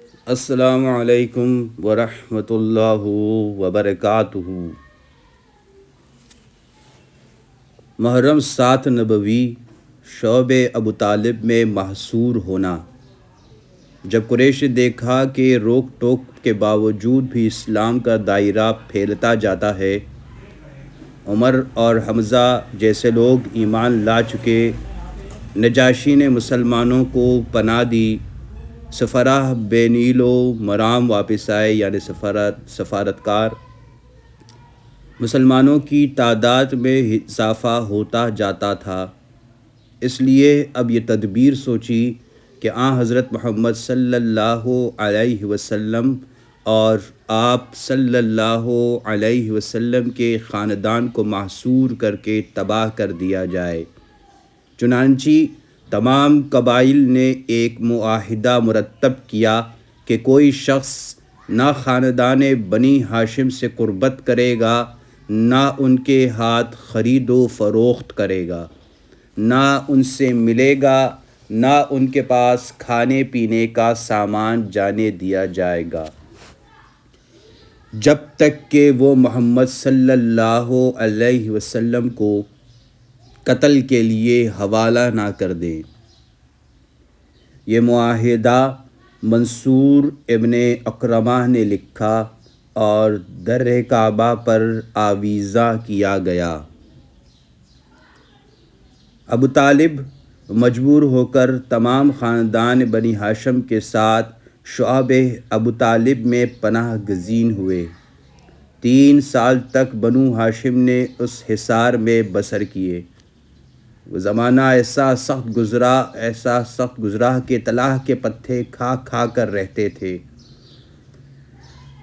السلام علیکم ورحمۃ اللہ وبرکاتہ۔ محرم 7 نبوی شعب ابو طالب میں محصور ہونا۔ جب قریش نے دیکھا کہ روک ٹوک کے باوجود بھی اسلام کا دائرہ پھیلتا جاتا ہے، عمر اور حمزہ جیسے لوگ ایمان لا چکے، نجاشی نے مسلمانوں کو پناہ دی، سفراء بے نیل و مرام واپس آئے، یعنی سفارتکار۔ مسلمانوں کی تعداد میں اضافہ ہوتا جاتا تھا، اس لیے اب یہ تدبیر سوچی کہ حضرت محمد صلی اللہ علیہ وسلم اور آپ صلی اللہ علیہ وسلم کے خاندان کو محصور کر کے تباہ کر دیا جائے۔ چنانچہ تمام قبائل نے ایک معاہدہ مرتب کیا کہ کوئی شخص نہ خاندان بنی ہاشم سے قربت کرے گا، نہ ان کے ہاتھ خرید و فروخت کرے گا، نہ ان سے ملے گا، نہ ان کے پاس کھانے پینے کا سامان جانے دیا جائے گا، جب تک کہ وہ محمد صلی اللہ علیہ وسلم کو قتل کے لیے حوالہ نہ کر دیں۔ یہ معاہدہ منصور ابن اکرمہ نے لکھا اور در کعبہ پر آویزاں کیا گیا۔ ابو طالب مجبور ہو کر تمام خاندان بنی ہاشم کے ساتھ شعب ابو طالب میں پناہ گزین ہوئے۔ 3 سال تک بنو ہاشم نے اس حصار میں بسر کیے۔ وہ زمانہ ایسا سخت گزرا کہ تلاح کے پتے کھا کھا کر رہتے تھے۔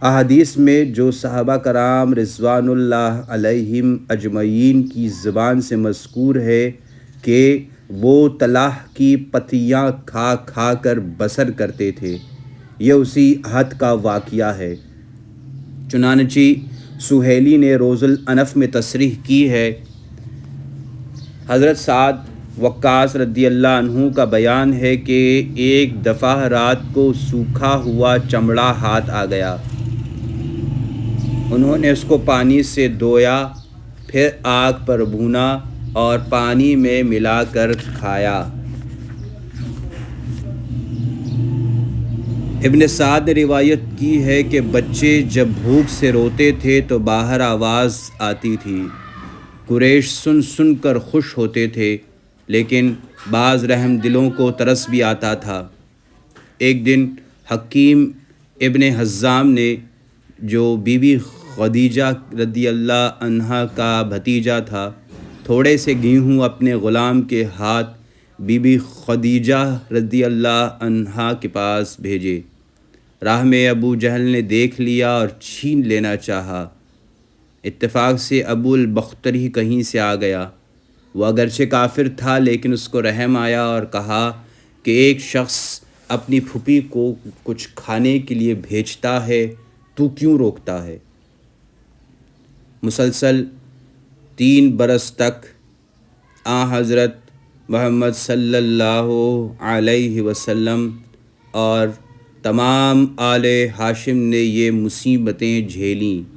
احادیث میں جو صحابہ کرام رضوان اللہ علیہم اجمعین کی زبان سے مذکور ہے کہ وہ تلاح کی پتیاں کھا کھا کر بسر کرتے تھے، یہ اسی عہد کا واقعہ ہے۔ چنانچہ سہیلی نے روز الانف میں تصریح کی ہے۔ حضرت سعد وقاص رضی اللہ عنہ کا بیان ہے کہ ایک دفعہ رات کو سوکھا ہوا چمڑا ہاتھ آ گیا، انہوں نے اس کو پانی سے دھویا، پھر آگ پر بھونا اور پانی میں ملا کر کھایا۔ ابن سعد نے روایت کی ہے کہ بچے جب بھوک سے روتے تھے تو باہر آواز آتی تھی، قریش سن سن کر خوش ہوتے تھے، لیکن بعض رحم دلوں کو ترس بھی آتا تھا۔ ایک دن حکیم ابن حزام نے، جو بی بی خدیجہ رضی اللہ عنہا کا بھتیجا تھا، تھوڑے سے گیہوں اپنے غلام کے ہاتھ بی بی خدیجہ رضی اللہ عنہا کے پاس بھیجے۔ راہ میں ابو جہل نے دیکھ لیا اور چھین لینا چاہا۔ اتفاق سے ابو البختری کہیں سے آ گیا۔ وہ اگرچہ کافر تھا لیکن اس کو رحم آیا اور کہا کہ ایک شخص اپنی پھوپھی کو کچھ کھانے کے لیے بھیجتا ہے، تو کیوں روکتا ہے؟ مسلسل 3 برس تک حضرت محمد صلی اللہ علیہ وسلم اور تمام آل ہاشم نے یہ مصیبتیں جھیلیں۔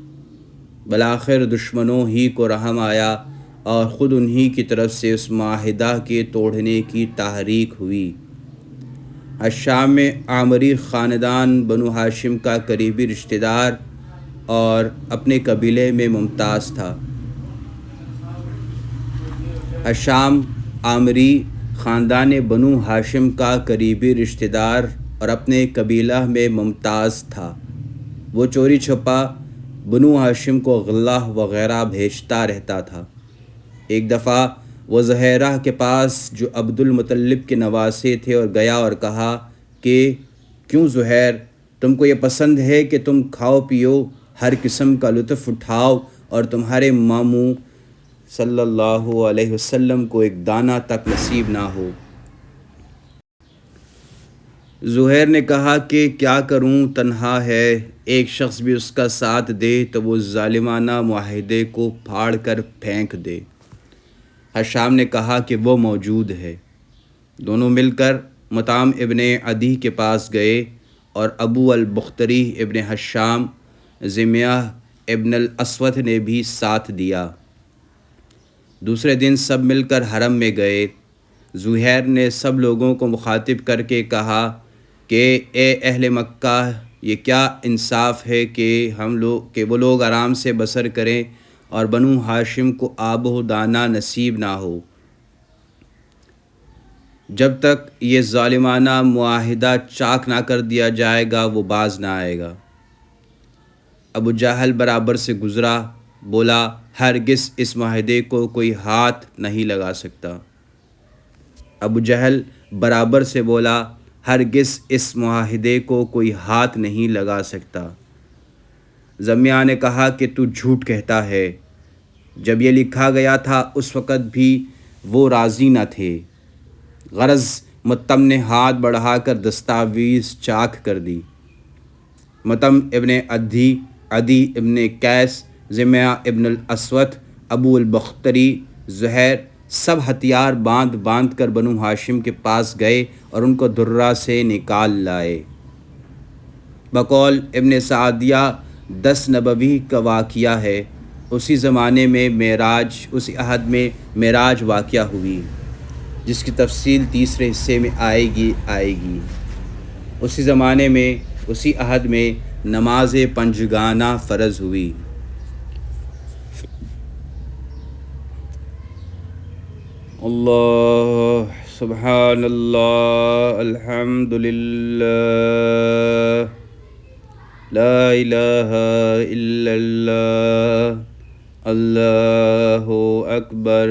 بالآخر دشمنوں ہی کو رحم آیا اور خود انہی کی طرف سے اس معاہدہ کے توڑنے کی تحریک ہوئی۔ الشام میں عامری خاندان بنو ہاشم کا قریبی رشتہ دار اور اپنے قبیلے میں ممتاز تھا۔ الشام عامری خاندان بنو ہاشم کا قریبی رشتہ دار اور اپنے قبیلہ میں ممتاز تھا۔ وہ چوری چھپا بنو ہاشم کو غلہ وغیرہ بھیجتا رہتا تھا۔ ایک دفعہ وہ زہیرہ کے پاس جو عبد المطلب کے نواسے تھے اور گیا اور کہا کہ کیوں زہیر، تم کو یہ پسند ہے کہ تم کھاؤ پیو، ہر قسم کا لطف اٹھاؤ اور تمہارے ماموں صلی اللہ علیہ وسلم کو ایک دانہ تک نصیب نہ ہو؟ زہیر نے کہا کہ کیا کروں، تنہا ہے، ایک شخص بھی اس کا ساتھ دے تو وہ ظالمانہ معاہدے کو پھاڑ کر پھینک دے۔ ہشام نے کہا کہ وہ موجود ہے۔ دونوں مل کر مطعم ابن عدی کے پاس گئے اور ابو البختری ابن حشام ضمیہ ابن الاسود نے بھی ساتھ دیا۔ دوسرے دن سب مل کر حرم میں گئے۔ زہیر نے سب لوگوں کو مخاطب کر کے کہا کہ اے اہل مکہ، یہ کیا انصاف ہے کہ وہ لوگ آرام سے بسر کریں اور بنو ہاشم کو آب و دانہ نصیب نہ ہو۔ جب تک یہ ظالمانہ معاہدہ چاک نہ کر دیا جائے گا وہ باز نہ آئے گا۔ ابو جہل برابر سے گزرا، بولا ہرگز اس معاہدے کو کوئی ہاتھ نہیں لگا سکتا۔ ابو جہل برابر سے بولا ہرگز اس معاہدے کو کوئی ہاتھ نہیں لگا سکتا۔ ضمیہ نے کہا کہ تو جھوٹ کہتا ہے، جب یہ لکھا گیا تھا اس وقت بھی وہ راضی نہ تھے۔ غرض مطعم نے ہاتھ بڑھا کر دستاویز چاک کر دی۔ مطعم ابن عدی ابن قیس، ضمیہ ابن الاسود، ابو البختری، زہیر سب ہتھیار باندھ کر بنو ہاشم کے پاس گئے اور ان کو درہ سے نکال لائے۔ بقول ابن سعدیہ 10 نبوی کا واقعہ ہے، اسی زمانے میں اسی عہد میں معراج واقعہ ہوئی، جس کی تفصیل تیسرے حصے میں آئے گی۔ اسی زمانے میں اسی عہد میں نماز پنجگانہ فرض ہوئی۔ اللہ سبحان اللہ، الحمدللہ، لا الہ الا اللہ، اللہ اکبر۔